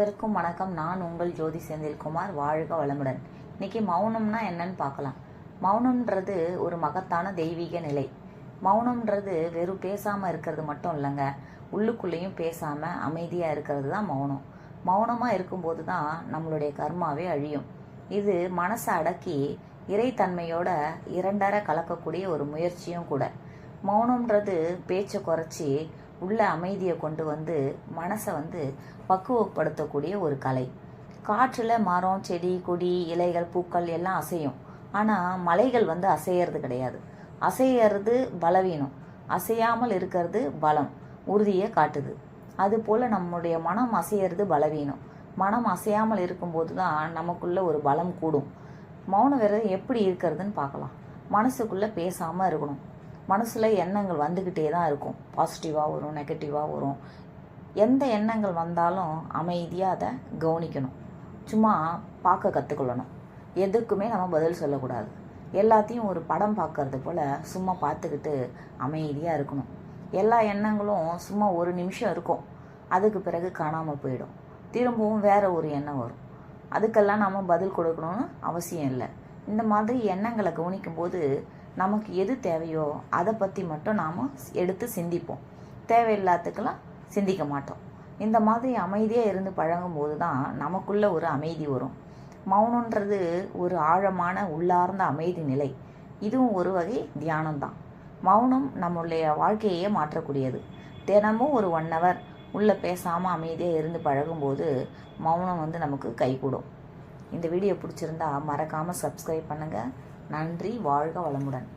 அனைவருக்கும் வணக்கம். நான் உங்கள் ஜோதி செந்தில்குமார். வாழ்க வளமுடன். இன்னைக்கு மௌனம்னா என்னன்னு பார்க்கலாம். மௌனம்ன்றது ஒரு மகத்தான தெய்வீக நிலை. மௌனம்ன்றது வெறும் பேசாமல் இருக்கிறது மட்டும் இல்லைங்க, உள்ளுக்குள்ளேயும் பேசாமல் அமைதியாக இருக்கிறது தான் மௌனம். மௌனமாக இருக்கும்போது தான் நம்மளுடைய கர்மாவே அழியும். இது மனசை அடக்கி இறைத்தன்மையோட இரண்டரை கலக்கக்கூடிய ஒரு முயற்சியும் கூட. மௌனம்ன்றது பேச்சை குறைச்சி உள்ள அமைதியை கொண்டு வந்து மனசை பக்குவப்படுத்தக்கூடிய ஒரு கலை. காற்றில் மரம், செடி, கொடி, இலைகள், பூக்கள் எல்லாம் அசையும். ஆனால் மலைகள் அசையறது கிடையாது. அசையறது பலவீனம், அசையாமல் இருக்கிறது பலம், உறுதியை காட்டுது. அதுபோல் நம்முடைய மனம் அசையறது பலவீனம். மனம் அசையாமல் இருக்கும்போது தான் நமக்குள்ள ஒரு பலம் கூடும். மௌன விரதம் எப்படி இருக்கிறதுன்னு பார்க்கலாம். மனசுக்குள்ளே பேசாமல் இருக்கணும். மனசில் எண்ணங்கள் வந்துக்கிட்டே தான் இருக்கும். பாசிட்டிவாக வரும், நெகட்டிவாக வரும். எந்த எண்ணங்கள் வந்தாலும் அமைதியாக அதை கவனிக்கணும். சும்மா பார்க்க கற்றுக்கொள்ளணும். எதுக்குமே நம்ம பதில் சொல்லக்கூடாது. எல்லாத்தையும் ஒரு படம் பார்க்கறது போல் சும்மா பார்த்துக்கிட்டு அமைதியாக இருக்கணும். எல்லா எண்ணங்களும் சும்மா ஒரு நிமிஷம் இருக்கும், அதுக்கு பிறகு காணாமல் போயிடும். திரும்பவும் வேறு ஒரு எண்ணம் வரும். அதுக்கெல்லாம் நம்ம பதில் கொடுக்கணும்னு அவசியம் இல்லை. இந்த மாதிரி எண்ணங்களை கவனிக்கும்போது நமக்கு எது தேவையோ அதை பற்றி மட்டும் நாம் எடுத்து சிந்திப்போம். தேவையில்லாத்துக்கெல்லாம் சிந்திக்க மாட்டோம். இந்த மாதிரி அமைதியாக இருந்து பழகும்போது தான் நமக்குள்ள ஒரு அமைதி வரும். மௌனன்றது ஒரு ஆழமான உள்ளார்ந்த அமைதி நிலை. இதுவும் ஒரு வகை தியானம்தான். மௌனம் நம்மளுடைய வாழ்க்கையே மாற்றக்கூடியது. தினமும் ஒரு 1 hour உள்ளே பேசாமல் அமைதியாக இருந்து பழகும்போது மௌனம் நமக்கு கைகூடும். இந்த வீடியோ பிடிச்சிருந்தா மறக்காமல் சப்ஸ்கிரைப் பண்ணுங்கள். நன்றி. வாழ்க வளமுடன்.